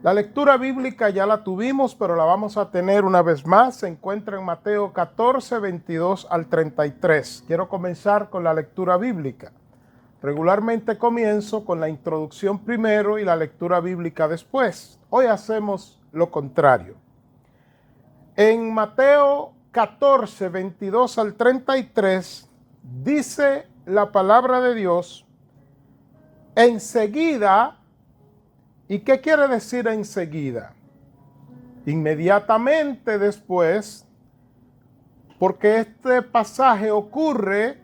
La lectura bíblica ya la tuvimos, pero la vamos a tener una vez más. Se encuentra en Mateo 14, 22 al 33. Quiero comenzar con la lectura bíblica. Regularmente comienzo con la introducción primero y la lectura bíblica después. Hoy hacemos lo contrario. En Mateo 14, 22 al 33, dice la palabra de Dios, enseguida. ¿Y qué quiere decir enseguida? Inmediatamente después, porque este pasaje ocurre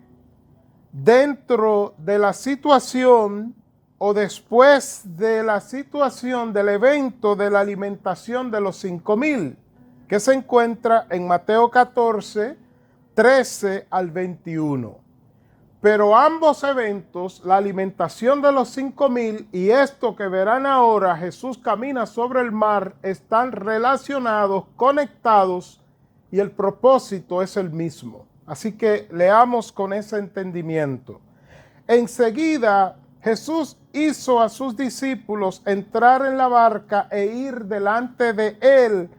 dentro de la situación o después de la situación del evento de la alimentación de los 5,000, que se encuentra en Mateo 14, 13 al 21. Pero ambos eventos, la alimentación de los 5,000 y esto que verán ahora, Jesús camina sobre el mar, están relacionados, conectados y el propósito es el mismo. Así que leamos con ese entendimiento. Enseguida Jesús hizo a sus discípulos entrar en la barca e ir delante de él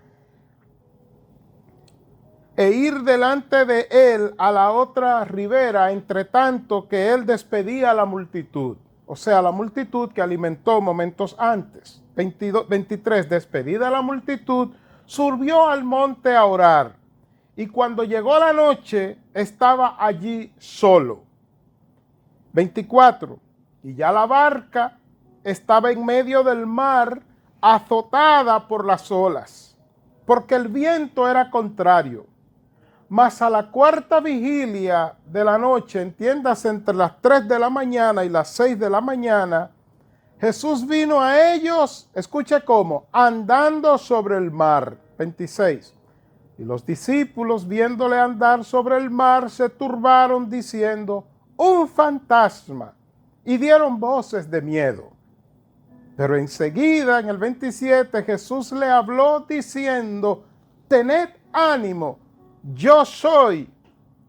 a la otra ribera, entre tanto que él despedía a la multitud, o sea, la multitud que alimentó momentos antes. 23, despedida la multitud, subió al monte a orar, y cuando llegó la noche, estaba allí solo. 24, y ya la barca estaba en medio del mar, azotada por las olas, porque el viento era contrario. Mas a la cuarta vigilia de la noche, entiéndase entre las 3 de la mañana y las 6 de la mañana, Jesús vino a ellos, escuche cómo, andando sobre el mar. 26. Y los discípulos, viéndole andar sobre el mar, se turbaron diciendo, un fantasma, y dieron voces de miedo. Pero enseguida, en el 27, Jesús le habló diciendo, tened ánimo, yo soy,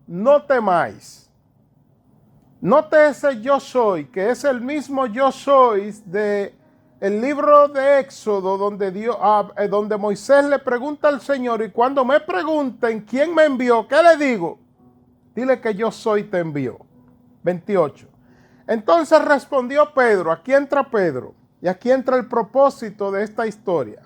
no temáis. Note ese yo soy, que es el mismo yo soy de el libro de Éxodo, donde Moisés le pregunta al Señor, y cuando me pregunten quién me envió, ¿qué le digo? Dile que yo soy te envió. 28. Entonces respondió Pedro, aquí entra Pedro, y aquí entra el propósito de esta historia.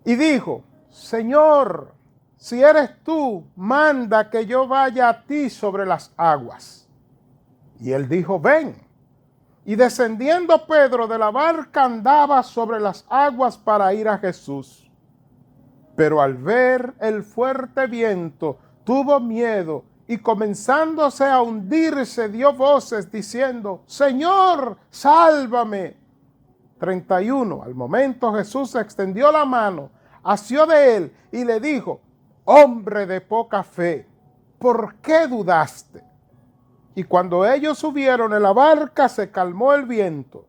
Y dijo, Señor, si eres tú, manda que yo vaya a ti sobre las aguas. Y él dijo, ven. Y descendiendo Pedro de la barca andaba sobre las aguas para ir a Jesús. Pero al ver el fuerte viento, tuvo miedo y comenzándose a hundirse, dio voces diciendo, Señor, sálvame. 31. Al momento Jesús extendió la mano, asió de él y le dijo, hombre de poca fe, ¿por qué dudaste? Y cuando ellos subieron en la barca, se calmó el viento.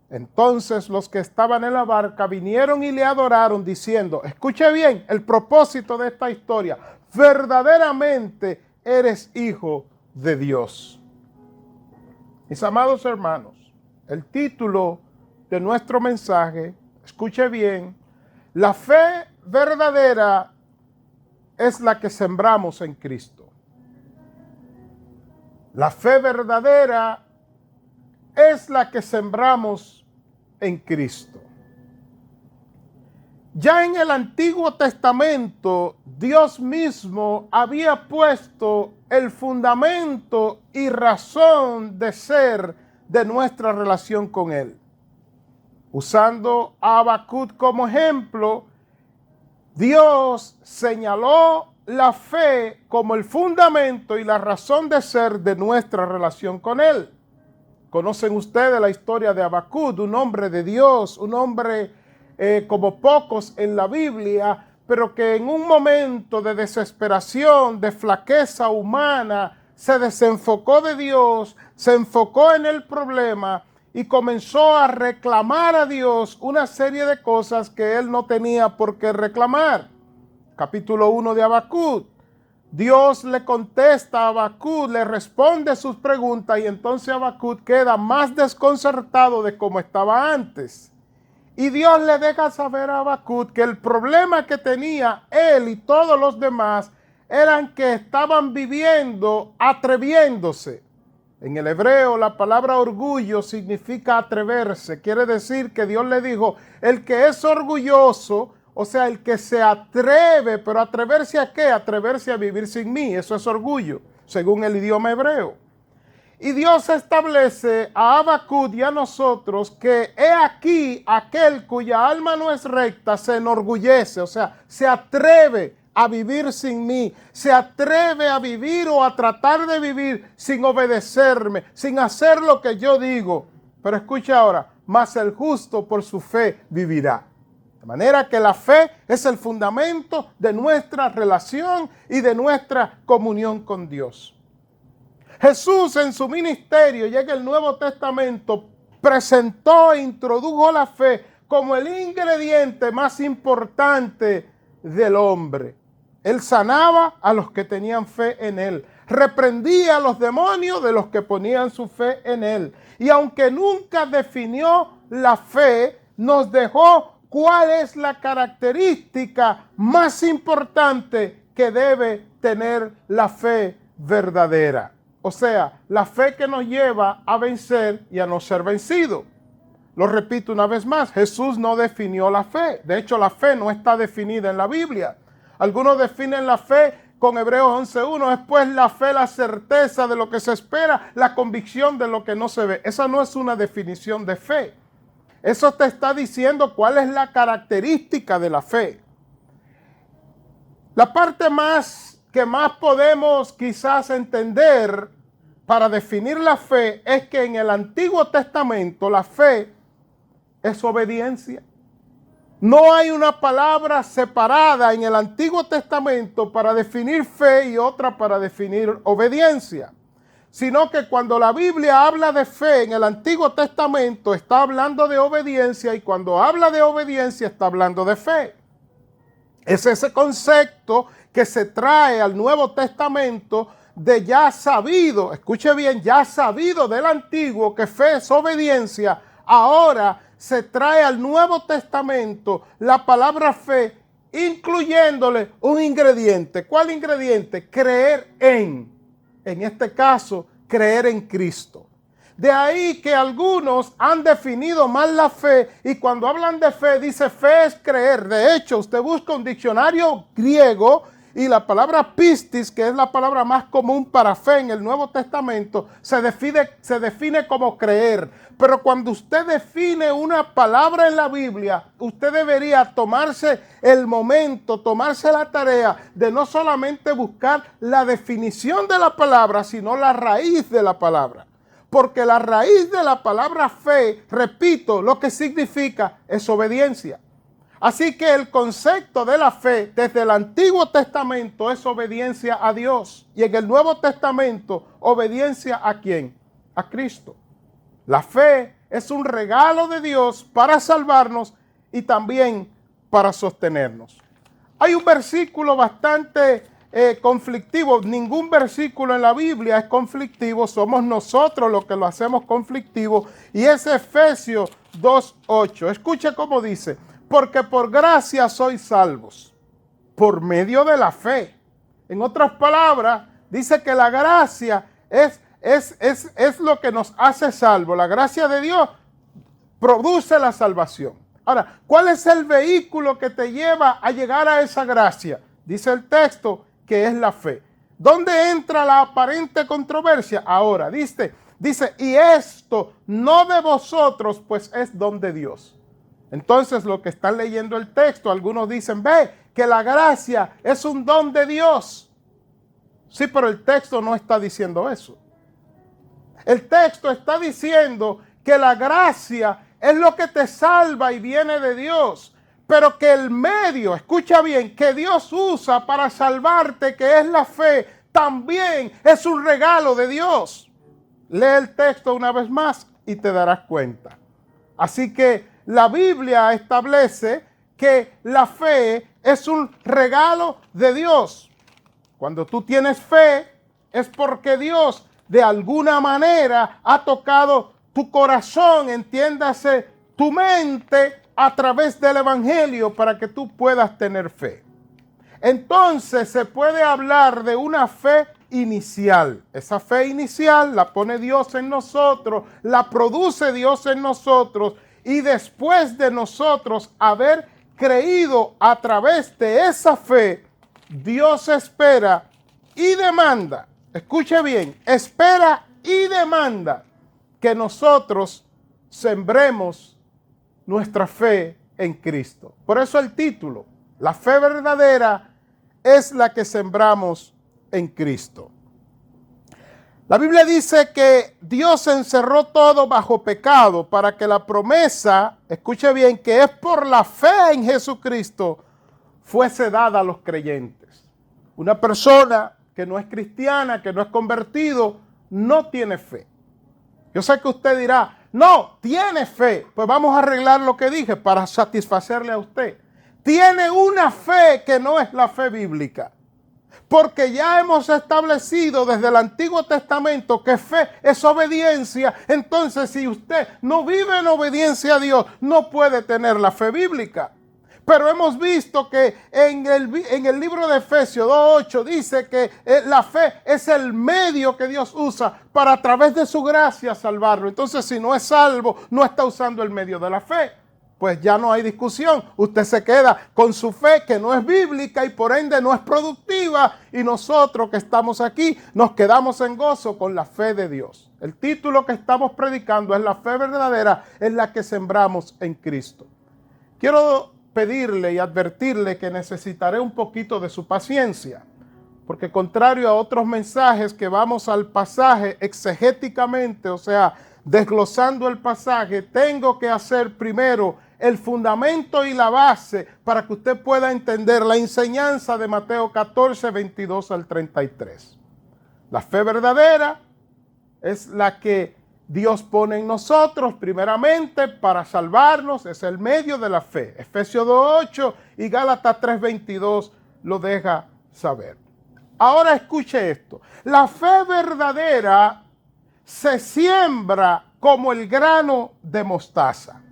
Entonces los que estaban en la barca vinieron y le adoraron, diciendo, escuche bien el propósito de esta historia, verdaderamente eres hijo de Dios. Mis amados hermanos, el título de nuestro mensaje, escuche bien, la fe verdadera es la que sembramos en Cristo. La fe verdadera es la que sembramos en Cristo. Ya en el Antiguo Testamento, Dios mismo había puesto el fundamento y razón de ser de nuestra relación con Él. Usando a Habacuc como ejemplo, Dios señaló la fe como el fundamento y la razón de ser de nuestra relación con Él. Conocen ustedes la historia de Habacuc, un hombre de Dios, un hombre como pocos en la Biblia, pero que en un momento de desesperación, de flaqueza humana, se desenfocó de Dios, se enfocó en el problema y comenzó a reclamar a Dios una serie de cosas que él no tenía por qué reclamar. Capítulo 1 de Habacuc. Dios le contesta a Habacuc, le responde sus preguntas y entonces Habacuc queda más desconcertado de como estaba antes. Y Dios le deja saber a Habacuc que el problema que tenía él y todos los demás eran que estaban viviendo atreviéndose. En el hebreo la palabra orgullo significa atreverse. Quiere decir que Dios le dijo, el que es orgulloso, o sea, el que se atreve, pero ¿atreverse a qué? Atreverse a vivir sin mí. Eso es orgullo, según el idioma hebreo. Y Dios establece a Habacuc y a nosotros que he aquí aquel cuya alma no es recta se enorgullece, o sea, se atreve a vivir sin mí, se atreve a vivir o a tratar de vivir sin obedecerme, sin hacer lo que yo digo. Pero escucha ahora, mas el justo por su fe vivirá. De manera que la fe es el fundamento de nuestra relación y de nuestra comunión con Dios. Jesús en su ministerio y en el Nuevo Testamento presentó e introdujo la fe como el ingrediente más importante del hombre. Él sanaba a los que tenían fe en él, reprendía a los demonios de los que ponían su fe en él. Y aunque nunca definió la fe, nos dejó cuál es la característica más importante que debe tener la fe verdadera. O sea, la fe que nos lleva a vencer y a no ser vencido. Lo repito una vez más, Jesús no definió la fe. De hecho, la fe no está definida en la Biblia. Algunos definen la fe con Hebreos 11:1. Es pues la fe, la certeza de lo que se espera, la convicción de lo que no se ve. Esa no es una definición de fe. Eso te está diciendo cuál es la característica de la fe. La parte que más podemos quizás entender para definir la fe es que en el Antiguo Testamento la fe es obediencia. No hay una palabra separada en el Antiguo Testamento para definir fe y otra para definir obediencia, sino que cuando la Biblia habla de fe en el Antiguo Testamento está hablando de obediencia y cuando habla de obediencia está hablando de fe. Es ese concepto que se trae al Nuevo Testamento de ya sabido, escuche bien, ya sabido del Antiguo que fe es obediencia. Ahora se trae al Nuevo Testamento la palabra fe, incluyéndole un ingrediente. ¿Cuál ingrediente? Creer en este caso, creer en Cristo. De ahí que algunos han definido mal la fe y cuando hablan de fe, dice fe es creer. De hecho, usted busca un diccionario griego y la palabra pistis, que es la palabra más común para fe en el Nuevo Testamento, se define como creer. Pero cuando usted define una palabra en la Biblia, usted debería tomarse el momento, tomarse la tarea de no solamente buscar la definición de la palabra, sino la raíz de la palabra. Porque la raíz de la palabra fe, repito, lo que significa es obediencia. Así que el concepto de la fe desde el Antiguo Testamento es obediencia a Dios. Y en el Nuevo Testamento, obediencia ¿a quién? A Cristo. La fe es un regalo de Dios para salvarnos y también para sostenernos. Hay un versículo bastante conflictivo. Ningún versículo en la Biblia es conflictivo. Somos nosotros los que lo hacemos conflictivo. Y es Efesios 2:8. Escuche cómo dice. Porque por gracia sois salvos, por medio de la fe. En otras palabras, dice que la gracia es lo que nos hace salvos. La gracia de Dios produce la salvación. Ahora, ¿cuál es el vehículo que te lleva a llegar a esa gracia? Dice el texto que es la fe. ¿Dónde entra la aparente controversia? Ahora, dice, y esto no de vosotros, pues es don de Dios. Entonces, lo que están leyendo el texto, algunos dicen, ve, que la gracia es un don de Dios. Sí, pero el texto no está diciendo eso. El texto está diciendo que la gracia es lo que te salva y viene de Dios. Pero que el medio, escucha bien, que Dios usa para salvarte, que es la fe, también es un regalo de Dios. Lee el texto una vez más y te darás cuenta. Así que la Biblia establece que la fe es un regalo de Dios. Cuando tú tienes fe, es porque Dios de alguna manera ha tocado tu corazón, entiéndase, tu mente, a través del Evangelio para que tú puedas tener fe. Entonces se puede hablar de una fe inicial. Esa fe inicial la pone Dios en nosotros, la produce Dios en nosotros, y después de nosotros haber creído a través de esa fe, Dios espera y demanda, escuche bien, espera y demanda que nosotros sembremos nuestra fe en Cristo. Por eso el título, la fe verdadera es la que sembramos en Cristo. La Biblia dice que Dios encerró todo bajo pecado para que la promesa, escuche bien, que es por la fe en Jesucristo, fuese dada a los creyentes. Una persona que no es cristiana, que no es convertido, no tiene fe. Yo sé que usted dirá, no, tiene fe. Pues vamos a arreglar lo que dije para satisfacerle a usted. Tiene una fe que no es la fe bíblica. Porque ya hemos establecido desde el Antiguo Testamento que fe es obediencia. Entonces, si usted no vive en obediencia a Dios, no puede tener la fe bíblica. Pero hemos visto que en el libro de Efesios 2:8 dice que la fe es el medio que Dios usa para a través de su gracia salvarlo. Entonces, si no es salvo, no está usando el medio de la fe. Pues ya no hay discusión. Usted se queda con su fe que no es bíblica y por ende no es productiva. Y nosotros que estamos aquí nos quedamos en gozo con la fe de Dios. El título que estamos predicando es la fe verdadera, es la que sembramos en Cristo. Quiero pedirle y advertirle que necesitaré un poquito de su paciencia. Porque contrario a otros mensajes que vamos al pasaje exegéticamente, o sea, desglosando el pasaje, tengo que hacer primero el fundamento y la base para que usted pueda entender la enseñanza de Mateo 14, 22 al 33. La fe verdadera es la que Dios pone en nosotros primeramente para salvarnos, es el medio de la fe. Efesios 2:8 y Gálatas 3:22 lo deja saber. Ahora escuche esto. La fe verdadera se siembra como el grano de mostaza.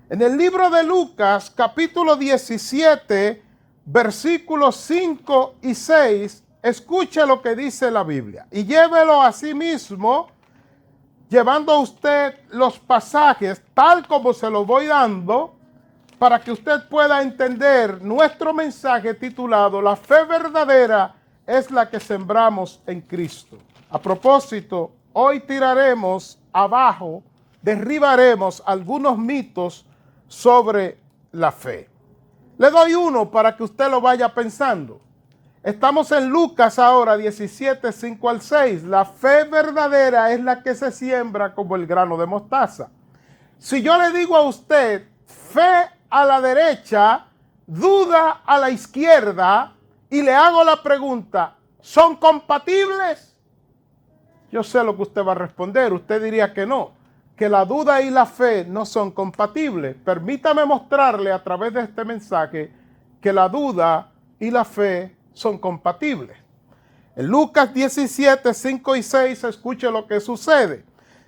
En el libro de Lucas, capítulo 17, versículos 5 y 6, escuche lo que dice la Biblia y llévelo a sí mismo, llevando a usted los pasajes tal como se los voy dando, para que usted pueda entender nuestro mensaje titulado La fe verdadera es la que sembramos en Cristo. A propósito, hoy tiraremos abajo, derribaremos algunos mitos sobre la fe. Le doy uno para que usted lo vaya pensando. Estamos en Lucas ahora 17, 5 al 6. La fe verdadera es la que se siembra como el grano de mostaza. Si yo le digo a usted fe a la derecha, duda a la izquierda, y le hago la pregunta, ¿son compatibles? Yo sé lo que usted va a responder. Usted diría que no, que la duda y la fe no son compatibles. Permítame mostrarle a través de este mensaje que la duda y la fe son compatibles. En Lucas 17, 5 y 6, escuche lo que sucede.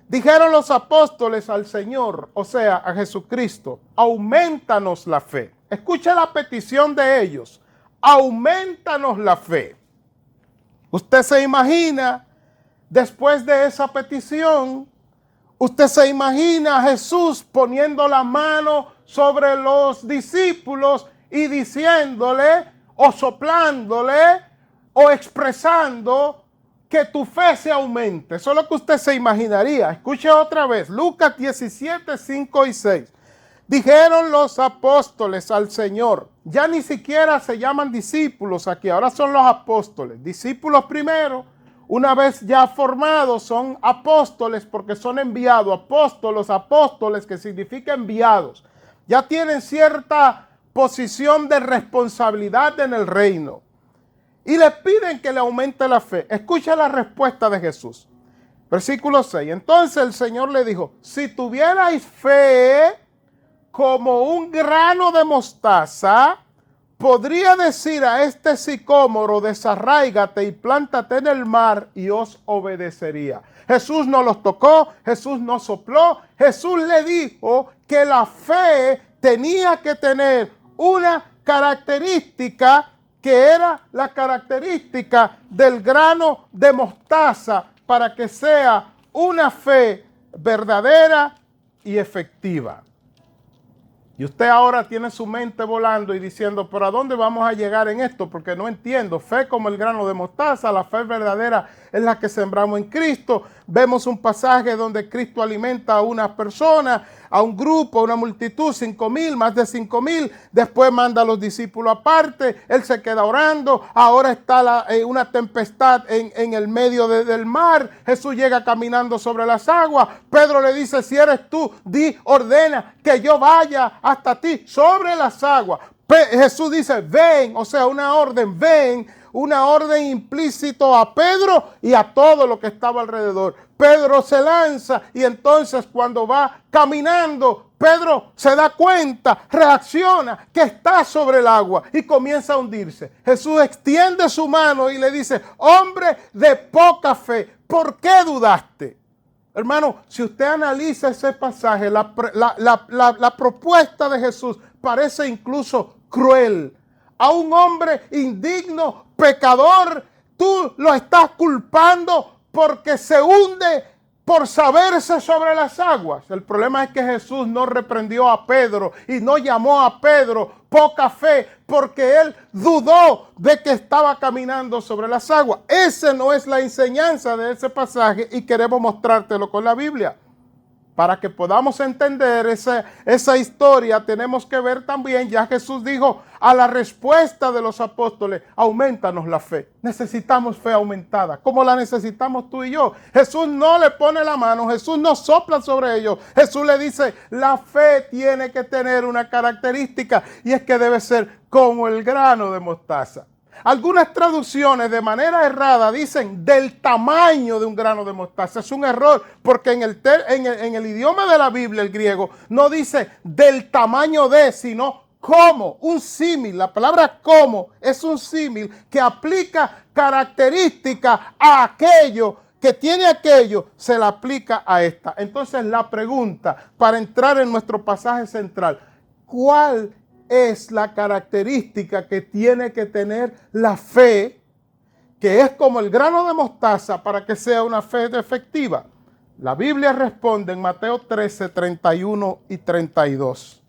Dijeron los apóstoles al Señor, o sea, a Jesucristo, aumentanos la fe. Escuche la petición de ellos, aumentanos la fe. Usted se imagina, después de esa petición, usted se imagina a Jesús poniendo la mano sobre los discípulos y diciéndole o soplándole o expresando que tu fe se aumente. Eso es lo que usted se imaginaría. Escuche otra vez, Lucas 17, 5 y 6. Dijeron los apóstoles al Señor, ya ni siquiera se llaman discípulos aquí, ahora son los apóstoles. Discípulos primero, una vez ya formados, son apóstoles porque son enviados. Apóstoles que significa enviados. Ya tienen cierta posición de responsabilidad en el reino. Y le piden que le aumente la fe. Escucha la respuesta de Jesús. Versículo 6. Entonces el Señor le dijo, si tuvierais fe como un grano de mostaza, podría decir a este sicómoro, desarráigate y plántate en el mar, y os obedecería. Jesús no los tocó, Jesús no sopló, Jesús le dijo que la fe tenía que tener una característica que era la característica del grano de mostaza para que sea una fe verdadera y efectiva. Y usted ahora tiene su mente volando y diciendo, pero ¿a dónde vamos a llegar en esto? Porque no entiendo. Fe como el grano de mostaza, la fe verdadera es la que sembramos en Cristo. Vemos un pasaje donde Cristo alimenta a una persona, a un grupo, a una multitud, 5,000, más de 5,000. Después manda a los discípulos aparte. Él se queda orando. Ahora está una tempestad en el medio del mar. Jesús llega caminando sobre las aguas. Pedro le dice, si eres tú, ordena que yo vaya hasta ti sobre las aguas. Jesús dice, ven, o sea, una orden, ven, una orden implícito a Pedro y a todo lo que estaba alrededor. Pedro se lanza y entonces cuando va caminando, Pedro se da cuenta, reacciona que está sobre el agua y comienza a hundirse. Jesús extiende su mano y le dice, hombre de poca fe, ¿por qué dudaste? Hermano, si usted analiza ese pasaje, la propuesta de Jesús parece incluso cruel. A un hombre indigno, pecador, tú lo estás culpando porque se hunde por saberse sobre las aguas. El problema es que Jesús no reprendió a Pedro y no llamó a Pedro poca fe porque él dudó de que estaba caminando sobre las aguas. Esa no es la enseñanza de ese pasaje y queremos mostrártelo con la Biblia. Para que podamos entender esa historia, tenemos que ver también, ya Jesús dijo a la respuesta de los apóstoles, aumentanos la fe. Necesitamos fe aumentada, como la necesitamos tú y yo. Jesús no le pone la mano, Jesús no sopla sobre ellos. Jesús le dice, la fe tiene que tener una característica y es que debe ser como el grano de mostaza. Algunas traducciones de manera errada dicen del tamaño de un grano de mostaza. Es un error porque en el idioma de la Biblia, el griego, no dice del tamaño de, sino como, un símil. La palabra como es un símil que aplica características a aquello que tiene aquello, se la aplica a esta. Entonces la pregunta para entrar en nuestro pasaje central, ¿cuál es la característica que tiene que tener la fe, que es como el grano de mostaza para que sea una fe efectiva? La Biblia responde en Mateo 13, 31 y 32.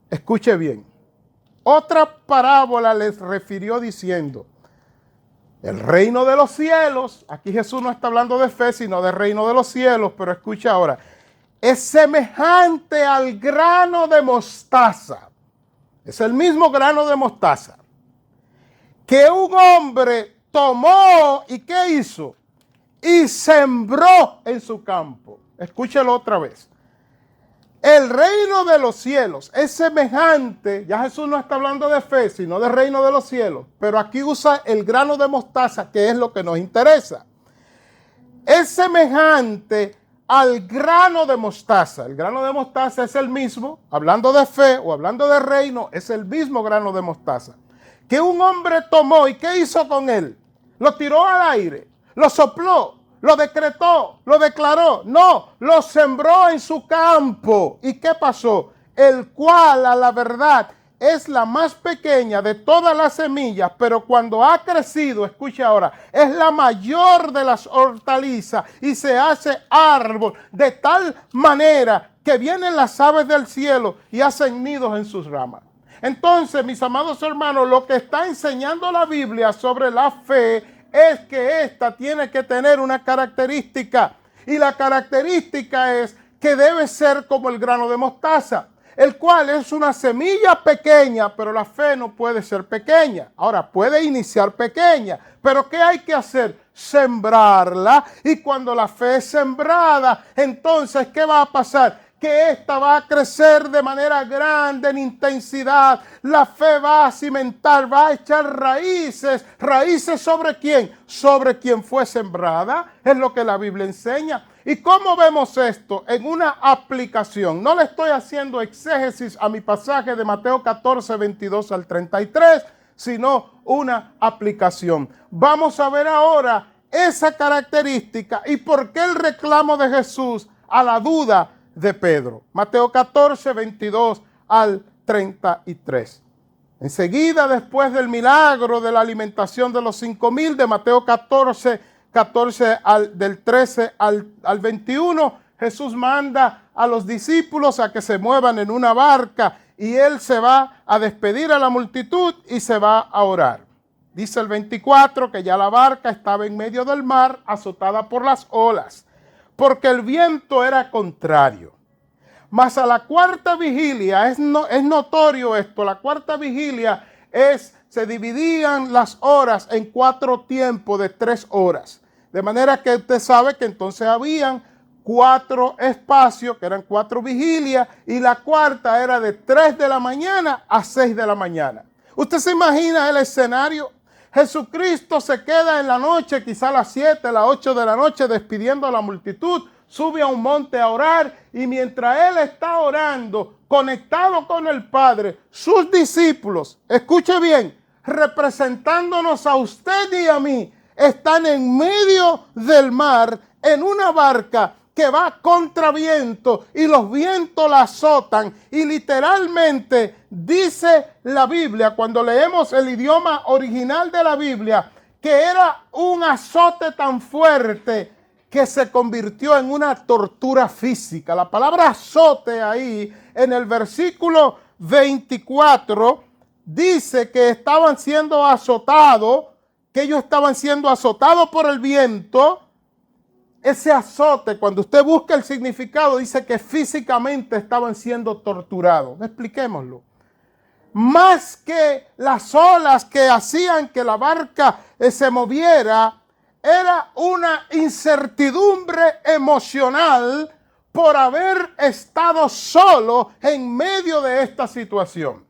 Escuche bien. Otra parábola les refirió diciendo, el reino de los cielos, aquí Jesús no está hablando de fe, sino del reino de los cielos, pero escucha ahora, es semejante al grano de mostaza. Es el mismo grano de mostaza que un hombre tomó y ¿qué hizo? Y sembró en su campo. Escúchelo otra vez. El reino de los cielos es semejante, ya Jesús no está hablando de fe, sino del reino de los cielos, pero aquí usa el grano de mostaza, que es lo que nos interesa. Es semejante al grano de mostaza. El grano de mostaza es el mismo, hablando de fe o hablando de reino, es el mismo grano de mostaza que un hombre tomó y ¿qué hizo con él? Lo tiró al aire, lo sopló, lo decretó, lo declaró. No, lo sembró en su campo. ¿Y qué pasó? El cual a la verdad es la más pequeña de todas las semillas, pero cuando ha crecido, escuche ahora, es la mayor de las hortalizas y se hace árbol de tal manera que vienen las aves del cielo y hacen nidos en sus ramas. Entonces, mis amados hermanos, lo que está enseñando la Biblia sobre la fe es que ésta tiene que tener una característica, y la característica es que debe ser como el grano de mostaza, el cual es una semilla pequeña, pero la fe no puede ser pequeña. Ahora, puede iniciar pequeña, pero ¿qué hay que hacer? Sembrarla, y cuando la fe es sembrada, entonces, ¿qué va a pasar? Que esta va a crecer de manera grande en intensidad. La fe va a cimentar, va a echar raíces. ¿Raíces sobre quién? Sobre quien fue sembrada. Es lo que la Biblia enseña. ¿Y cómo vemos esto? En una aplicación. No le estoy haciendo exégesis a mi pasaje de Mateo 14, 22 al 33, sino una aplicación. Vamos a ver ahora esa característica y por qué el reclamo de Jesús a la duda de Pedro. Mateo 14, 22 al 33. Enseguida, después del milagro de la alimentación de los 5,000 de Mateo 14, del 13 al 21, Jesús manda a los discípulos a que se muevan en una barca y él se va a despedir a la multitud y se va a orar. Dice el 24 que ya la barca estaba en medio del mar, azotada por las olas, porque el viento era contrario. Mas a la cuarta vigilia, es notorio esto, la cuarta vigilia se dividían las horas en 4 tiempos de 3 horas. De manera que usted sabe que entonces habían 4 espacios, que eran 4 vigilias, y la cuarta era de 3 de la mañana a 6 de la mañana. ¿Usted se imagina el escenario? Jesucristo se queda en la noche, quizá a las 7, las 8 de la noche, despidiendo a la multitud, sube a un monte a orar, y mientras él está orando, conectado con el Padre, sus discípulos, escuche bien, representándonos a usted y a mí, están en medio del mar, en una barca que va contra viento y los vientos la azotan, y literalmente dice la Biblia, cuando leemos el idioma original de la Biblia, que era un azote tan fuerte que se convirtió en una tortura física. La palabra azote ahí en el versículo 24 dice que estaban siendo azotados, que ellos estaban siendo azotados por el viento. Ese azote, cuando usted busca el significado, dice que físicamente estaban siendo torturados. Expliquémoslo. Más que las olas que hacían que la barca se moviera, era una incertidumbre emocional por haber estado solo en medio de esta situación.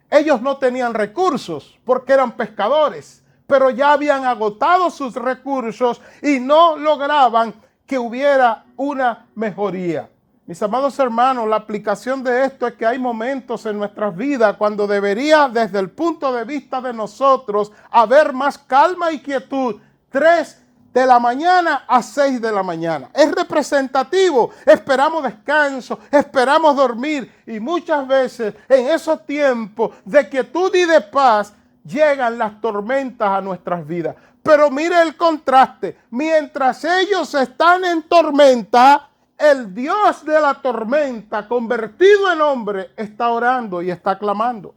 Ellos no tenían recursos porque eran pescadores, pero ya habían agotado sus recursos y no lograban que hubiera una mejoría. Mis amados hermanos, la aplicación de esto es que hay momentos en nuestras vidas cuando debería, desde el punto de vista de nosotros, haber más calma y quietud. 3 de la mañana a 6 de la mañana. Es representativo. Esperamos descanso, esperamos dormir, y muchas veces en esos tiempos de quietud y de paz llegan las tormentas a nuestras vidas. Pero mire el contraste. Mientras ellos están en tormenta, el Dios de la tormenta, convertido en hombre, está orando y está clamando.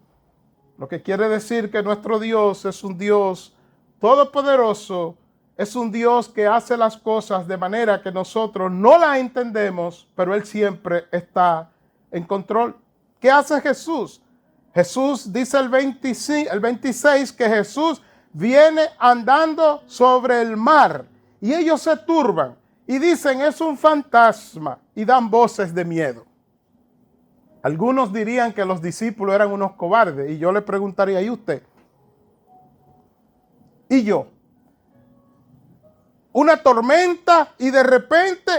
Lo que quiere decir que nuestro Dios es un Dios todopoderoso, es un Dios que hace las cosas de manera que nosotros no las entendemos, pero Él siempre está en control. ¿Qué hace Jesús? Jesús dice el 26 que Jesús viene andando sobre el mar y ellos se turban y dicen es un fantasma y dan voces de miedo. Algunos dirían que los discípulos eran unos cobardes, y yo le preguntaría, ¿y usted? ¿Y yo? Una tormenta y de repente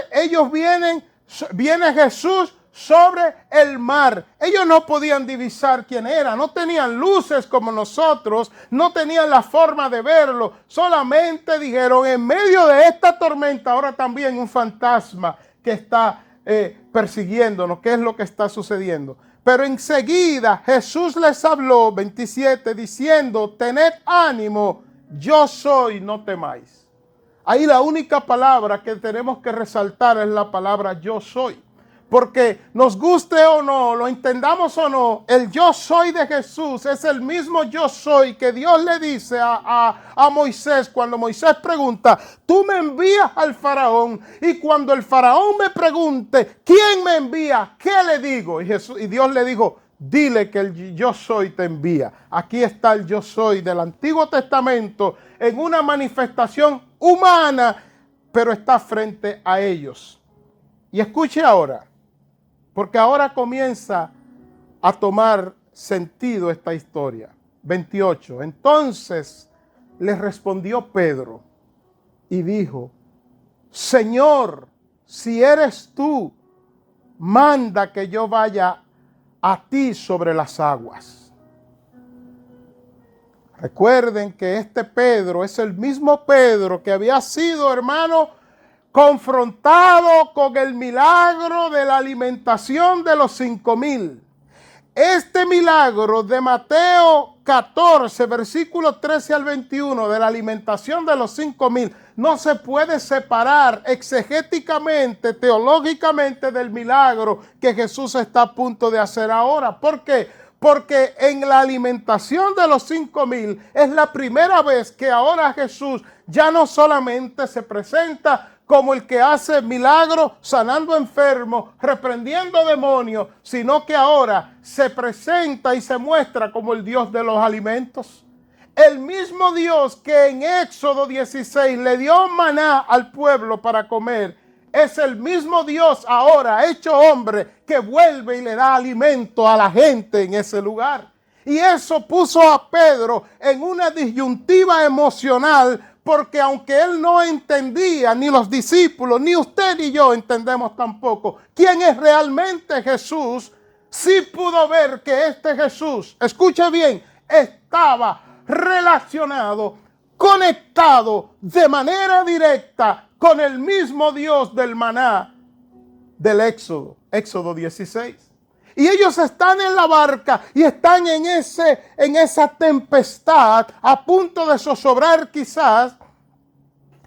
viene Jesús sobre el mar. Ellos no podían divisar quién era, no tenían luces como nosotros, no tenían la forma de verlo, solamente dijeron, en medio de esta tormenta ahora también un fantasma que está persiguiéndonos. ¿Qué es lo que está sucediendo? Pero enseguida Jesús les habló, 27, diciendo, tened ánimo, yo soy, no temáis. Ahí la única palabra que tenemos que resaltar es la palabra yo soy. Porque nos guste o no, lo entendamos o no, el yo soy de Jesús es el mismo yo soy que Dios le dice a Moisés cuando Moisés pregunta, tú me envías al faraón, y cuando el faraón me pregunte, ¿quién me envía? ¿Qué le digo? Y Dios le dijo, dile que el yo soy te envía. Aquí está el yo soy del Antiguo Testamento en una manifestación humana, pero está frente a ellos. Y escuche ahora, porque ahora comienza a tomar sentido esta historia. 28. Entonces le respondió Pedro y dijo, Señor, si eres tú, manda que yo vaya a ti sobre las aguas. Recuerden que este Pedro es el mismo Pedro que había sido, hermano, confrontado con el milagro de la alimentación de los 5,000. Este milagro de Mateo 14, versículos 13 al 21, de la alimentación de los 5,000, no se puede separar exegéticamente, teológicamente, del milagro que Jesús está a punto de hacer ahora. ¿Por qué? Porque en la alimentación de los 5,000 es la primera vez que ahora Jesús ya no solamente se presenta como el que hace milagros, sanando enfermos, reprendiendo demonios, sino que ahora se presenta y se muestra como el Dios de los alimentos. El mismo Dios que en Éxodo 16 le dio maná al pueblo para comer, es el mismo Dios ahora hecho hombre que vuelve y le da alimento a la gente en ese lugar. Y eso puso a Pedro en una disyuntiva emocional, porque aunque él no entendía, ni los discípulos, ni usted ni yo entendemos tampoco quién es realmente Jesús, sí pudo ver que este Jesús, escuche bien, estaba relacionado, conectado de manera directa con el mismo Dios del maná del Éxodo 16. Y ellos están en la barca y están en esa tempestad, a punto de zozobrar quizás.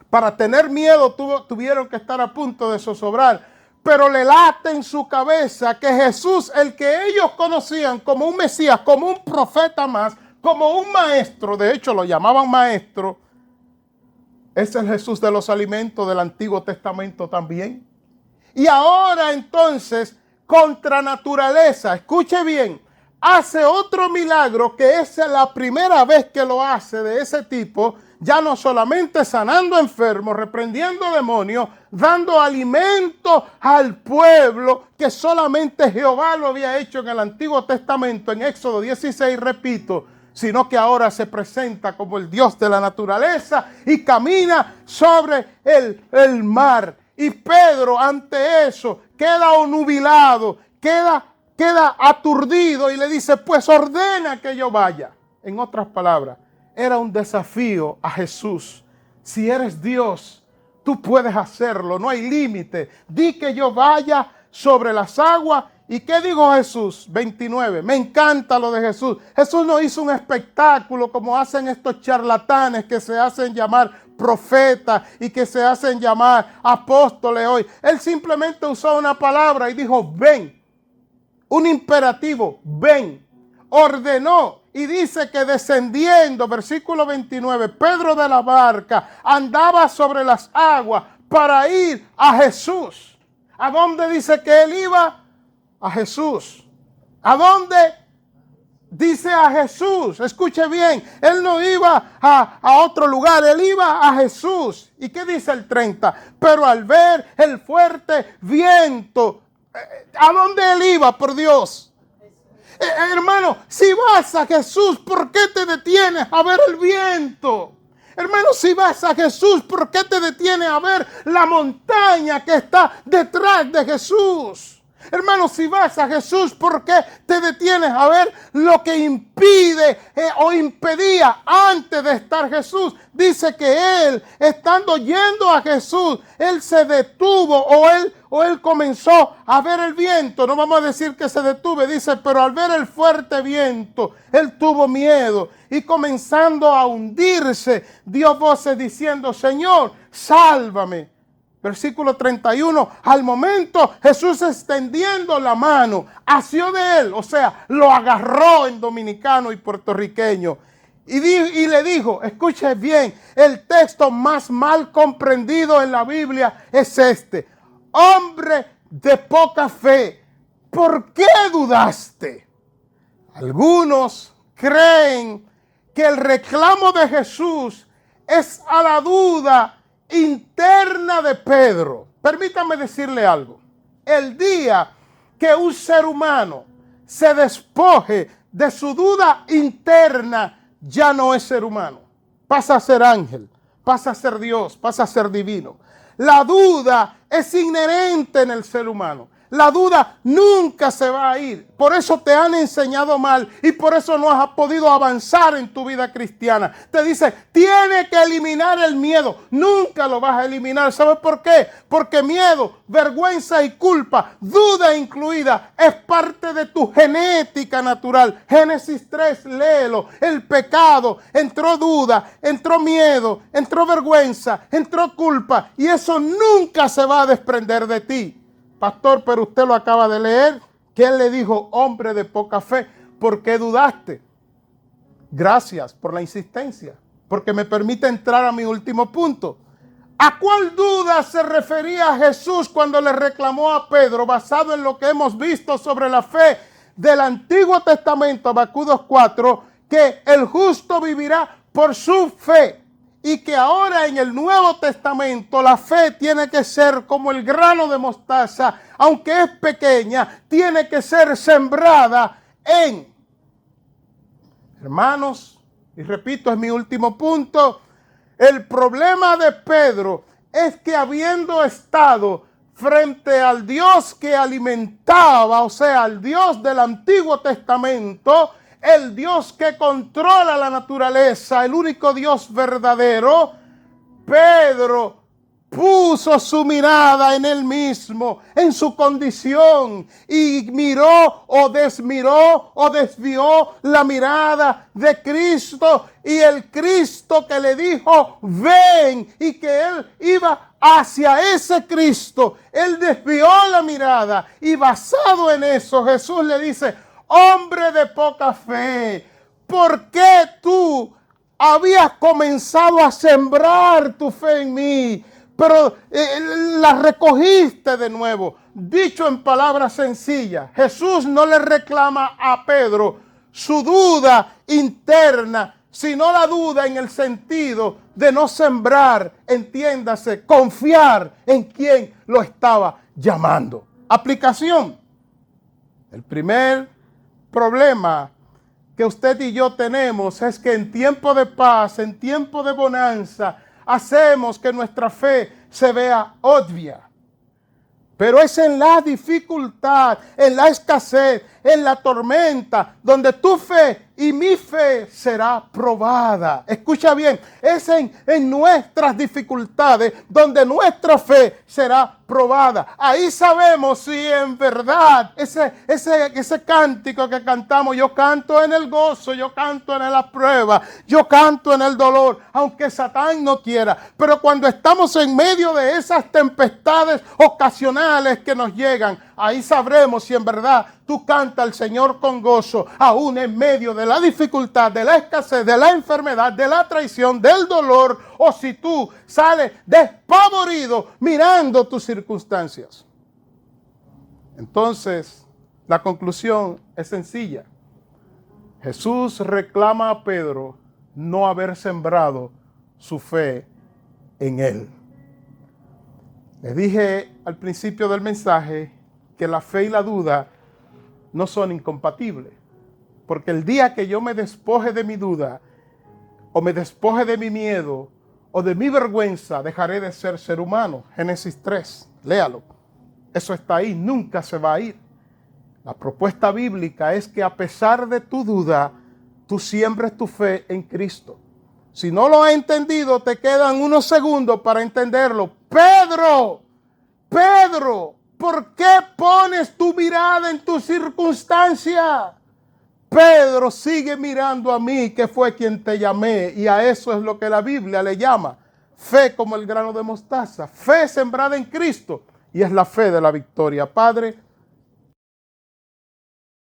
Para tener miedo tuvieron que estar a punto de zozobrar. Pero le late en su cabeza que Jesús, el que ellos conocían como un Mesías, como un profeta más, como un maestro, de hecho lo llamaban maestro, es el Jesús de los alimentos del Antiguo Testamento también. Y ahora entonces, contra naturaleza, escuche bien, hace otro milagro que es la primera vez que lo hace de ese tipo, ya no solamente sanando enfermos, reprendiendo demonios, dando alimento al pueblo, que solamente Jehová lo había hecho en el Antiguo Testamento, en Éxodo 16, repito, sino que ahora se presenta como el Dios de la naturaleza y camina sobre el mar. Y Pedro ante eso queda onubilado, queda aturdido y le dice, pues ordena que yo vaya. En otras palabras, era un desafío a Jesús. Si eres Dios, tú puedes hacerlo, no hay límite. Di que yo vaya sobre las aguas. ¿Y qué dijo Jesús? 29. Me encanta lo de Jesús. Jesús no hizo un espectáculo como hacen estos charlatanes que se hacen llamar profetas y que se hacen llamar apóstoles hoy. Él simplemente usó una palabra y dijo, ven. Un imperativo, ven. Ordenó y dice que descendiendo, versículo 29, Pedro de la barca andaba sobre las aguas para ir a Jesús. ¿A dónde dice que él iba? A Jesús. ¿A dónde? Dice a Jesús. Escuche bien, él no iba a otro lugar, él iba a Jesús. ¿Y qué dice el 30? Pero al ver el fuerte viento, ¿a dónde él iba, por Dios? Hermano, si vas a Jesús, ¿por qué te detienes a ver el viento? Hermano, si vas a Jesús, ¿por qué te detienes a ver la montaña que está detrás de Jesús? Hermano, si vas a Jesús, ¿por qué te detienes a ver lo que impide o impedía antes de estar Jesús? Dice que él, estando yendo a Jesús, él se detuvo o él comenzó a ver el viento. No vamos a decir que se detuvo, dice, pero al ver el fuerte viento, él tuvo miedo y comenzando a hundirse, dio voces diciendo, Señor, sálvame. Versículo 31, al momento Jesús extendiendo la mano, asió de él, o sea, lo agarró en dominicano y puertorriqueño. Y le dijo, escuche bien, el texto más mal comprendido en la Biblia es este. Hombre de poca fe, ¿por qué dudaste? Algunos creen que el reclamo de Jesús es a la duda interna de Pedro. Permítame decirle algo. El día que un ser humano se despoje de su duda interna, ya no es ser humano. Pasa a ser ángel, pasa a ser Dios, pasa a ser divino. La duda es inherente en el ser humano. La duda nunca se va a ir. Por eso te han enseñado mal y por eso no has podido avanzar en tu vida cristiana. Te dice, tiene que eliminar el miedo. Nunca lo vas a eliminar. ¿Sabes por qué? Porque miedo, vergüenza y culpa, duda incluida, es parte de tu genética natural. Génesis 3, léelo. El pecado, entró duda, entró miedo, entró vergüenza, entró culpa y eso nunca se va a desprender de ti. Pastor, pero usted lo acaba de leer, que él le dijo, hombre de poca fe, ¿por qué dudaste? Gracias por la insistencia, porque me permite entrar a mi último punto. ¿A cuál duda se refería Jesús cuando le reclamó a Pedro, basado en lo que hemos visto sobre la fe del Antiguo Testamento, Habacuc 2:4, que el justo vivirá por su fe? Y que ahora en el Nuevo Testamento la fe tiene que ser como el grano de mostaza, aunque es pequeña, tiene que ser sembrada en. Hermanos, y repito, es mi último punto, el problema de Pedro es que habiendo estado frente al Dios que alimentaba, o sea, al Dios del Antiguo Testamento, el Dios que controla la naturaleza, el único Dios verdadero, Pedro puso su mirada en él mismo, en su condición, y miró o desvió la mirada de Cristo, y el Cristo que le dijo, ven, y que él iba hacia ese Cristo, él desvió la mirada, y basado en eso, Jesús le dice, hombre de poca fe, ¿por qué tú habías comenzado a sembrar tu fe en mí? Pero la recogiste de nuevo. Dicho en palabras sencillas, Jesús no le reclama a Pedro su duda interna, sino la duda en el sentido de no sembrar, entiéndase, confiar en quien lo estaba llamando. Aplicación. El primer problema que usted y yo tenemos es que en tiempo de paz, en tiempo de bonanza, hacemos que nuestra fe se vea obvia. Pero es en la dificultad, en la escasez, en la tormenta, donde tu fe y mi fe será probada. Escucha bien, es en nuestras dificultades donde nuestra fe será probada. Ahí sabemos si en verdad ese cántico que cantamos, yo canto en el gozo, yo canto en la prueba, yo canto en el dolor, aunque Satán no quiera. Pero cuando estamos en medio de esas tempestades ocasionales que nos llegan, ahí sabremos si en verdad tú cantas al Señor con gozo, aún en medio de la dificultad, de la escasez, de la enfermedad, de la traición, del dolor, o si tú sales despavorido mirando tus circunstancias. Entonces, la conclusión es sencilla. Jesús reclama a Pedro no haber sembrado su fe en él. Les dije al principio del mensaje que la fe y la duda no son incompatibles, porque el día que yo me despoje de mi duda, o me despoje de mi miedo, o de mi vergüenza, dejaré de ser ser humano. Génesis 3, léalo. Eso está ahí, nunca se va a ir. La propuesta bíblica es que a pesar de tu duda, tú siembres tu fe en Cristo. Si no lo has entendido, te quedan unos segundos para entenderlo. Pedro, ¿por qué pones tu mirada en tu circunstancia? Pedro, sigue mirando a mí, que fue quien te llamé, y a eso es lo que la Biblia le llama fe como el grano de mostaza, fe sembrada en Cristo, y es la fe de la victoria. Padre,